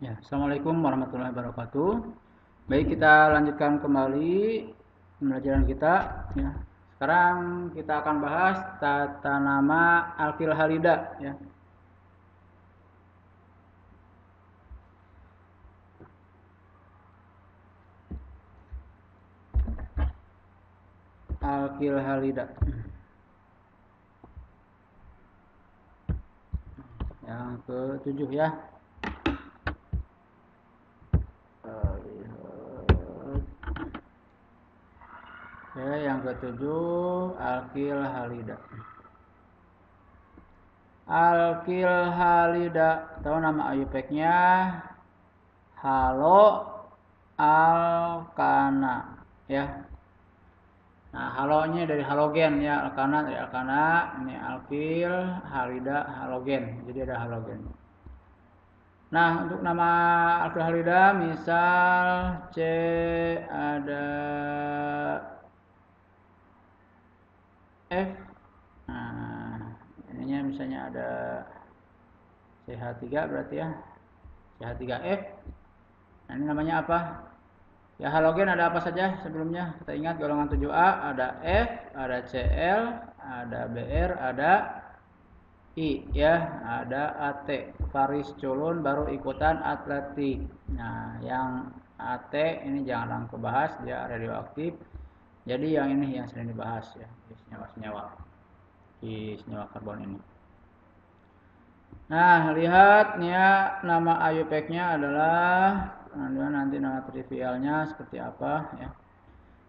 Ya, Assalamualaikum warahmatullahi wabarakatuh. Baik, kita lanjutkan kembali pembelajaran kita. Ya. Sekarang kita akan bahas tata nama alkil halida. Ya. Alkil halida. Yang ke-7 ya. Oke, yang ke-7 alkil halida. Alkil halida, tahu nama IUPAC-nya? Halo alkana ya. Nah, halonya dari halogen ya, alkana dari alkana, ini alkil, halida, halogen. Jadi ada halogen. Nah, untuk nama alkil halida misal C ada F. Nah, ininya misalnya ada CH3 berarti ya. CH3F. Nah, ini namanya apa? Ya, halogen ada apa saja sebelumnya? Kita ingat golongan 7A, ada F, ada Cl, ada Br, ada I ya, ada AT, varis culun baru ikutan atletik. Nah, yang AT ini jangan langsung bahas, dia radioaktif. Jadi yang ini yang sering dibahas ya, senyawa-senyawa di senyawa karbon ini. Nah, lihat nih ya, nama IUPAC-nya adalah nanti nama trivialnya seperti apa ya.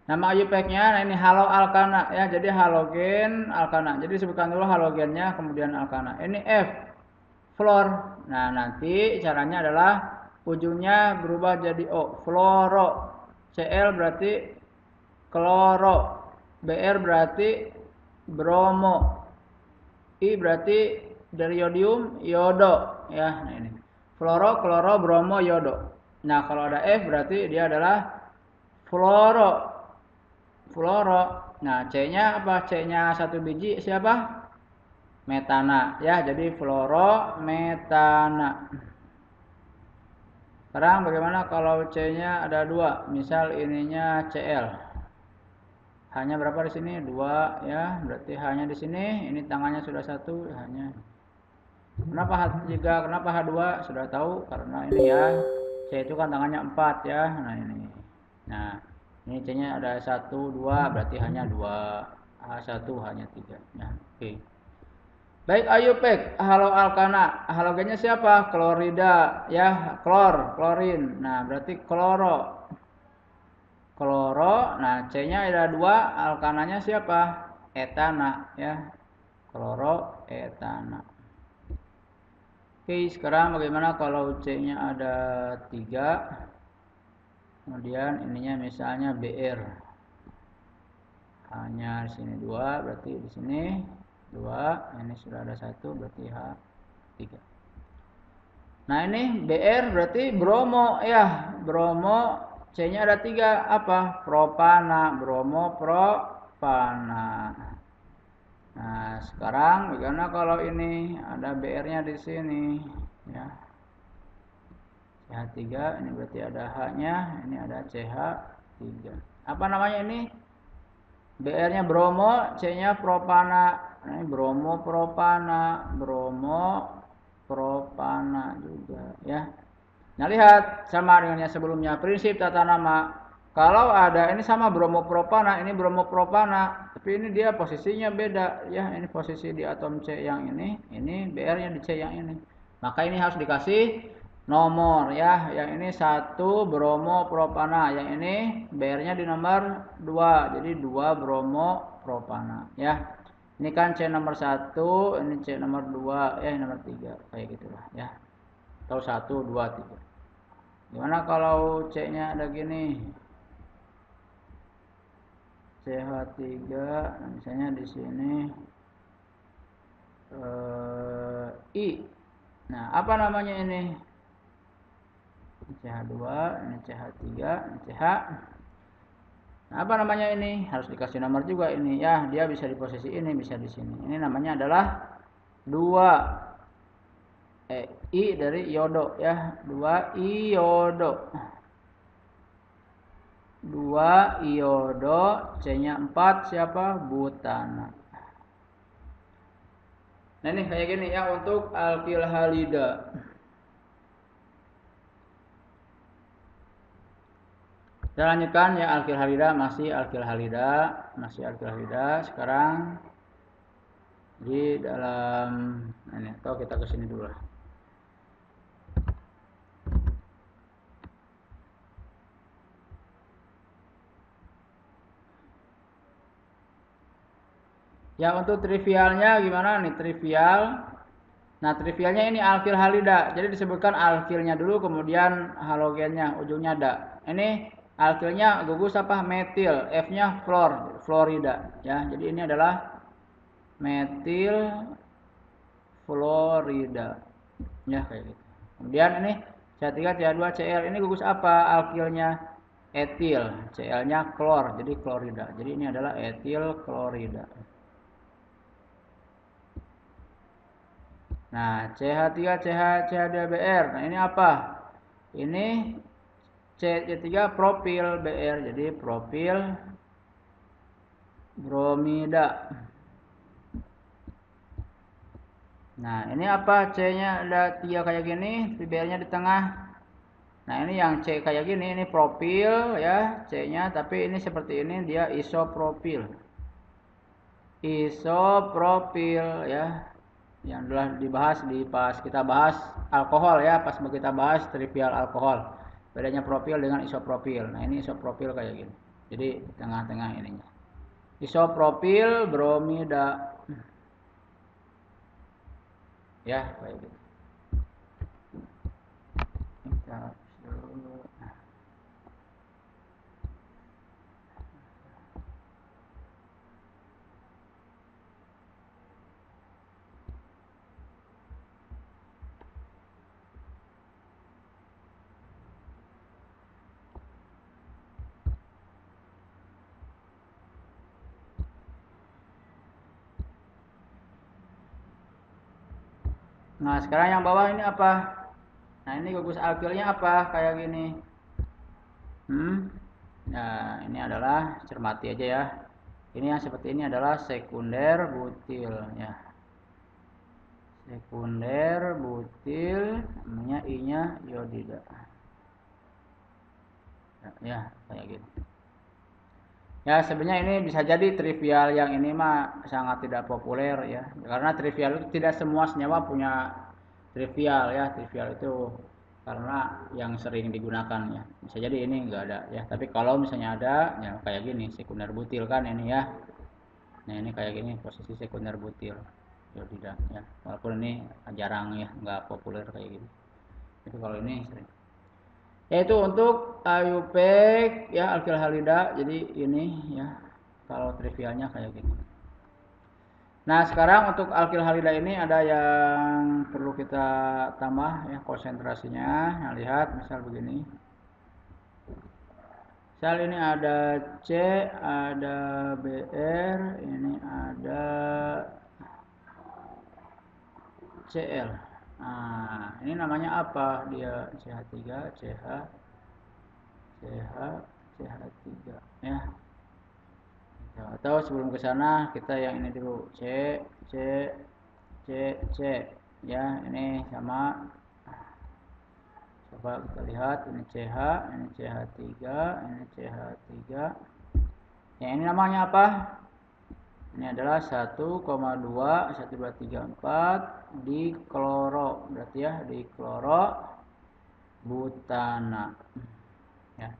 Nama IUPAC-nya, nah ini halo alkana ya, jadi halogen alkana. Jadi sebutkan dulu halogennya, kemudian alkana. Ini F, fluor. Nah, nanti caranya adalah ujungnya berubah jadi O, fluoro. Cl berarti kloro. Br berarti bromo. I berarti dari yodium, yodo ya. Nah, ini. Fluoro, kloro, bromo, yodo. Nah, kalau ada F berarti dia adalah fluoro. Fluoro. Nah, C-nya apa? C-nya satu biji siapa? Metana ya. Jadi fluoro metana. Sekarang bagaimana kalau C-nya ada dua? Misal ininya Cl. H-nya berapa di sini? 2 ya. Berarti H-nya di sini, ini tangannya sudah satu, H-nya. Kenapa H3? Kenapa H2? Sudah tahu karena ini ya. C itu kan tangannya 4 ya. Nah, ini. Nah, ini C-nya ada 1, 2, berarti hanya 2. H1 hanya 3. Ya, oke. Baik, IUPAC, halo alkana. Halogennya siapa? Klorida ya, klorin. Nah, berarti kloro. Kloro, nah C-nya ada 2, alkananya siapa? Etana ya. Kloro etana. Oke, sekarang bagaimana kalau C-nya ada 3? Kemudian ininya misalnya Br. Hanya di sini 2, berarti di sini 2, ini sudah ada 1, berarti H3. Nah, ini Br berarti bromo ya. Bromo, C-nya ada 3, apa? Propana, bromo propana. Nah, sekarang bagaimana kalau ini ada Br-nya di sini ya. CH3, ini berarti ada H-nya, ini ada CH3. Apa namanya ini? Br-nya bromo, C-nya propana. Nah, ini bromo propana juga ya. Nah, lihat sama dengan yang sebelumnya, prinsip tata nama. Kalau ada ini sama bromopropana, ini bromopropana, tapi ini dia posisinya beda ya. Ini posisi di atom C yang ini Br-nya di C yang ini. Maka ini harus dikasih nomor ya. Yang ini 1 bromopropana, yang ini Br-nya di nomor 2. Jadi 2 bromopropana ya. Ini kan C nomor 1, ini C nomor 2 ya, ini nomor 3 kayak gitulah ya. Atau 1, 2, 3. Gimana kalau C-nya ada gini? CH3, misalnya di sini I. Nah, apa namanya ini? CH2, ini CH3, ini CH. Nah, apa namanya ini? Harus dikasih nomor juga ini ya. Dia bisa di posisi ini, bisa di sini. Ini namanya adalah 2. I dari iodo ya, 2 iodo. 2 iodo, C-nya 4 siapa? Butana. Nah ini kayak gini ya untuk alkil halida. Kita lanjutkan ya alkil halida, masih alkil halida. Sekarang di dalam ini atau kita ke sini dulu lah. Ya untuk trivialnya gimana nih trivial? Nah trivialnya ini alkil halida. Jadi disebutkan alkilnya dulu kemudian halogennya ujungnya da. Ini alkilnya gugus apa? Metil. F-nya fluorida. Ya jadi ini adalah metil fluorida. Ya kayak gitu. Kemudian ini CH3 CH2 Cl ini gugus apa? Alkilnya etil. Cl-nya klor. Jadi klorida. Jadi ini adalah etil klorida. Nah, CH3, CH2Br. Nah, ini apa? Ini CH3 propil Br. Jadi propil bromida. Nah, ini apa? C-nya ada 3 kayak gini, Br-nya di tengah. Nah, ini yang C kayak gini, ini propil ya, C-nya, tapi ini seperti ini dia isopropil. Isopropil ya. Yang telah dibahas pas kita bahas alkohol ya, pas kita bahas trivial alkohol. Bedanya propil dengan isopropil. Nah, ini isopropil kayak gini. Jadi tengah-tengah ininya. Isopropil bromida. Ya, kayak gitu. Kita Nah, sekarang yang bawah ini apa? Nah, ini gugus alkilnya apa? Kayak gini. Nah, ini adalah cermati aja ya. Ini yang seperti ini adalah sekunder butil ya. Sekunder butil namanya I-nya iodida. Ya, kayak gitu. Ya, sebenarnya ini bisa jadi trivial yang ini mah sangat tidak populer ya. Karena trivial itu tidak semua senyawa punya trivial ya. Trivial itu karena yang sering digunakan ya. Bisa jadi ini enggak ada ya. Tapi kalau misalnya ada ya kayak gini sekunder butil kan ini ya. Nah, ini kayak gini posisi sekunder butil. Iodida ya. Walaupun ini jarang ya, enggak populer kayak gini. Tapi kalau ini sering. Yaitu untuk IUPAC ya alkil halida. Jadi ini ya kalau trivialnya kayak gini. Nah, sekarang untuk alkil halida ini ada yang perlu kita tambah ya konsentrasinya. Nah, lihat misal begini. Misal ini ada C, ada Br, ini ada Cl. Nah, ini namanya apa? Dia CH3, CH, CH, CH3 ya. Atau sebelum ke sana kita yang ini dulu C, C, C, C ya, ini sama. Coba kita lihat ini CH, ini CH3, ini CH3. Ya, ini namanya apa? Ini adalah 1,2 1 2 3 4 di kloro. Berarti ya di kloro butana. Ya.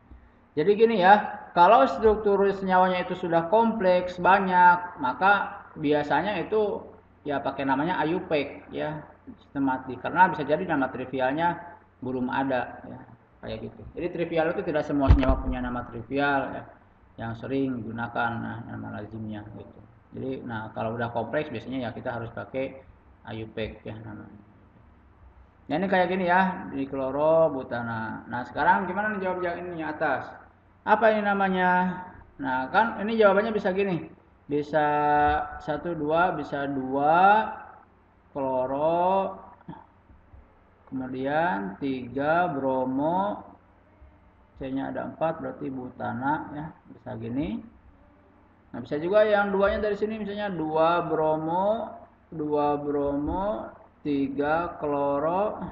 Jadi gini ya, kalau struktur senyawanya itu sudah kompleks banyak, maka biasanya itu ya pakai namanya IUPAC ya, sistematik. Karena bisa jadi nama trivialnya belum ada ya, kayak gitu. Jadi trivial itu tidak semua senyawa punya nama trivial ya, yang sering digunakan nama lazimnya gitu. Jadi kalau udah kompleks biasanya ya kita harus pakai IUPAC ya namanya. Nah, ini kayak gini ya, di klorobutana. Nah, sekarang gimana nih jawab yang ini yang atas? Apa ini namanya? Nah, kan ini jawabannya bisa gini. Bisa 1, 2, bisa 2 kloro kemudian 3 bromo, C-nya ada 4 berarti butana ya, bisa gini. Nah, bisa juga yang duanya dari sini misalnya 2 bromo, 3 kloro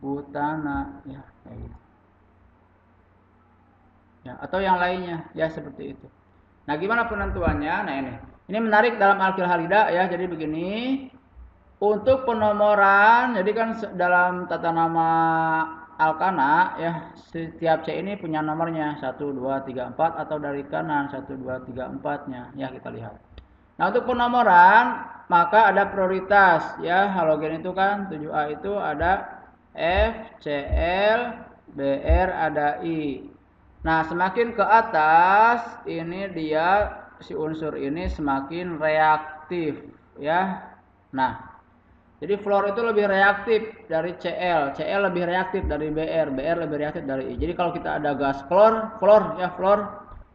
butana ya, kayak gitu. Ya, atau yang lainnya ya seperti itu. Nah, gimana penentuannya? Nah, ini menarik dalam Al-Halida ya. Jadi begini, untuk penomoran, jadi kan dalam tata nama Alkana ya, setiap C ini punya nomornya 1 2 3 4 atau dari kanan 1 2 3 4-nya ya, kita lihat. Nah, untuk penomoran maka ada prioritas ya. Halogen itu kan 7A itu ada F, Cl, Br, ada I. Nah, semakin ke atas ini dia si unsur ini semakin reaktif ya. Nah, jadi fluor itu lebih reaktif dari Cl, Cl lebih reaktif dari Br, Br lebih reaktif dari I. Jadi kalau kita ada gas fluor,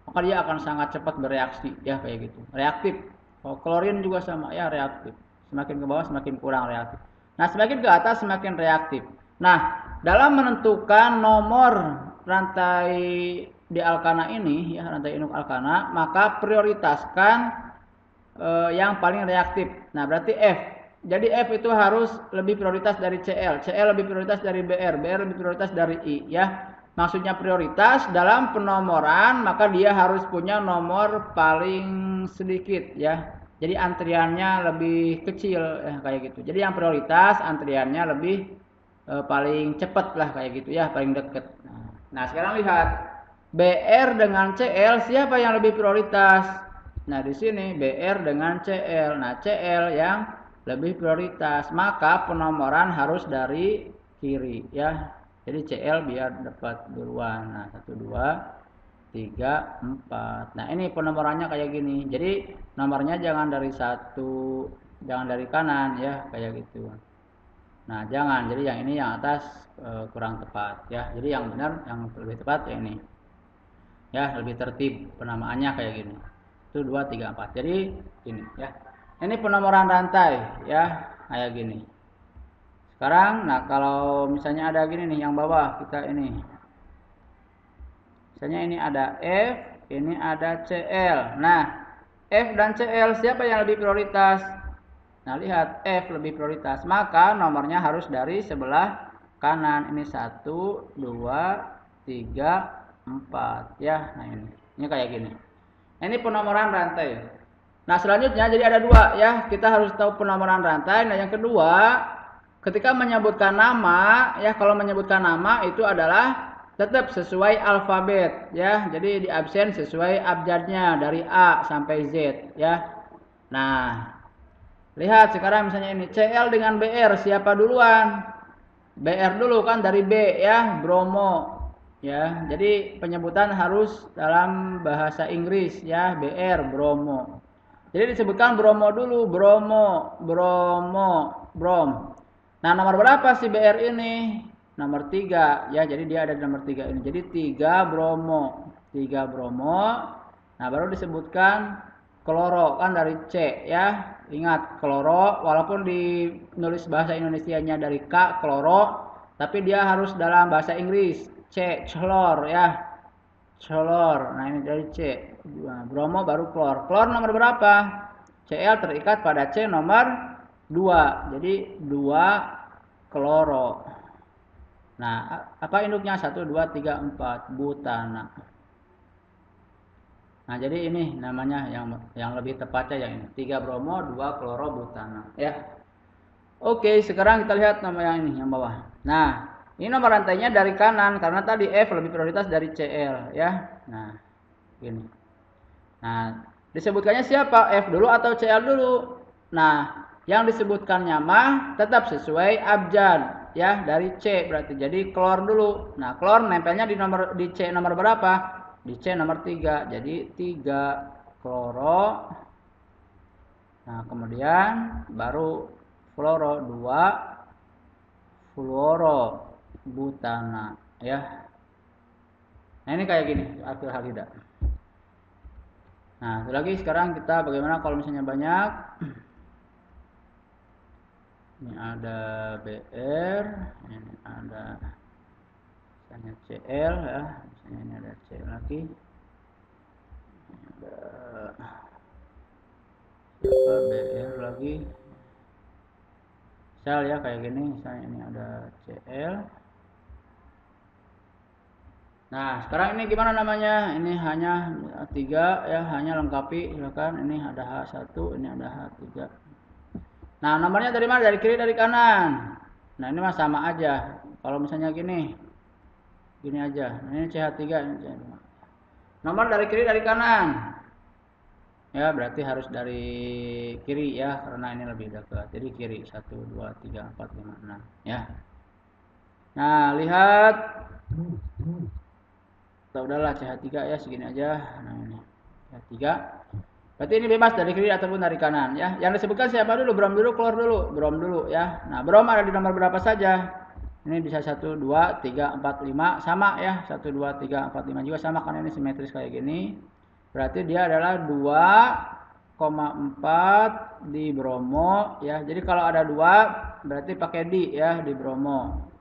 maka dia akan sangat cepat bereaksi ya, kayak gitu. Reaktif. Kalau klorin juga sama ya, reaktif. Semakin ke bawah semakin kurang reaktif. Nah, semakin ke atas semakin reaktif. Nah, dalam menentukan nomor rantai di alkana ini ya, rantai induk alkana, maka prioritaskan yang paling reaktif. Nah, berarti F. Jadi F itu harus lebih prioritas dari Cl, Cl lebih prioritas dari Br, Br lebih prioritas dari I ya. Maksudnya prioritas dalam penomoran maka dia harus punya nomor paling sedikit ya. Jadi antriannya lebih kecil ya, kayak gitu. Jadi yang prioritas antriannya lebih paling cepat lah kayak gitu ya, paling dekat. Nah, sekarang lihat Br dengan Cl siapa yang lebih prioritas? Nah, di sini Br dengan Cl. Nah, Cl yang lebih prioritas, maka penomoran harus dari kiri ya. Jadi Cl biar dapat duluan. Nah, 1 2 3 4. Nah, ini penomorannya kayak gini. Jadi nomornya jangan dari jangan dari kanan ya, kayak gitu. Nah, jangan. Jadi yang ini yang atas kurang tepat ya. Jadi yang benar, yang lebih tepat yang ini. Ya, lebih tertib penamaannya kayak gini. Itu 2 3 4. Jadi ini ya. Ini penomoran rantai ya, kayak gini. Sekarang nah kalau misalnya ada gini nih yang bawah kita ini. Misalnya ini ada F, ini ada Cl. Nah, F dan Cl siapa yang lebih prioritas? Nah, lihat F lebih prioritas, maka nomornya harus dari sebelah kanan. Ini 1 2 3 4 ya. Nah, ini kayak gini. Ini penomoran rantai. Nah, selanjutnya jadi ada 2 ya. Kita harus tahu penomoran rantai. Nah, yang kedua, ketika menyebutkan nama ya, kalau menyebutkan nama itu adalah tetap sesuai alfabet ya. Jadi di absen sesuai abjadnya dari A sampai Z ya. Nah, lihat sekarang misalnya ini Cl dengan Br siapa duluan? Br dulu kan dari B ya, bromo ya. Jadi penyebutan harus dalam bahasa Inggris ya, Br bromo. Jadi disebutkan bromo dulu, brom. Nah, nomor berapa si Br ini? Nomor 3 ya. Jadi dia ada di nomor 3 ini. Jadi 3 bromo. Nah, baru disebutkan kloro kan dari C ya. Ingat, kloro walaupun dinulis bahasa Indonesianya dari K, kloro, tapi dia harus dalam bahasa Inggris. C, chlor ya. Chlor. Nah, ini dari C. Bromo baru klor. Klor nomor berapa? Cl terikat pada C nomor 2. Jadi 2 kloro. Nah, apa induknya? 1 2 3 4 butana. Nah, jadi ini namanya yang lebih tepatnya yang ini. 3 bromo, 2 kloro butana ya. Oke, sekarang kita lihat nama yang ini yang bawah. Nah, ini nomor rantainya dari kanan karena tadi F lebih prioritas dari Cl ya. Nah, ini. Nah, disebutkannya siapa? F dulu atau Cl dulu? Nah, yang disebutkannya mah tetap sesuai abjad ya, dari C berarti. Jadi klor dulu. Nah, klor nempelnya di C nomor berapa? Di C nomor 3. Jadi 3 kloro. Nah, kemudian baru fluoro 2 fluoro butana ya. Nah, ini kayak gini Al-Halida. Nah, lagi sekarang kita bagaimana kalau misalnya banyak. Ini ada BR, ini ada misalnya CL ya, misalnya ini ada CL lagi, ini ada siapa BR lagi, sel ya kayak gini, misalnya ini ada CL. Nah, sekarang ini gimana namanya? Ini hanya 3 ya, hanya lengkapi silakan. Ini ada H1, ini ada H3. Nah, nomornya dari mana? Dari kiri, dari kanan. Nah, ini mah sama aja. Kalau misalnya gini aja. Nah, ini CH3, ini CH5. Nomor dari kiri, dari kanan. Ya, berarti harus dari kiri ya, karena ini lebih dekat. Jadi kiri 1, 2, 3, 4, 5, 6 ya. Nah, lihat. Udahlah CH3 ya, segini aja. Nah, ini CH3. Berarti ini bebas dari kiri ataupun dari kanan ya. Yang disebutkan siapa dulu? Brom dulu, klor dulu. Brom dulu ya. Nah, brom ada di nomor berapa saja? Ini bisa 1, 2, 3, 4, 5. Sama ya. 1, 2, 3, 4, 5 juga sama karena ini simetris kayak gini. Berarti dia adalah 2,4 di bromo ya. Jadi kalau ada 2 berarti pakai di ya, di bromo.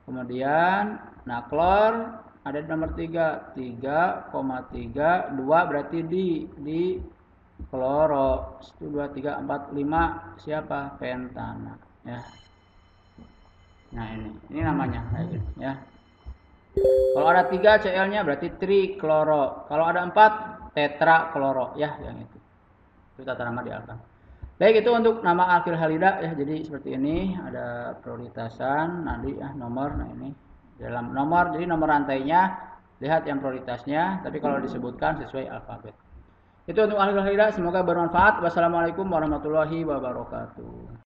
Kemudian nah klor ada di nomor 3, 3,3, 2 berarti di kloro. 1, 2, 3, 4, 5 siapa? Pentana ya. Nah ini namanya kayak gitu ya. Kalau ada 3 Cl-nya berarti trikloro. Kalau ada 4 tetrakloro ya, yang itu. Itu tata nama di alkan. Baik, itu untuk nama alkil halida ya. Jadi seperti ini ada prioritasan nanti ya nomor. Nah ini dalam nomor, jadi nomor rantainya lihat yang prioritasnya, tapi kalau disebutkan sesuai alfabet. Itu untuk alkil halida, semoga bermanfaat. Wassalamualaikum warahmatullahi wabarakatuh.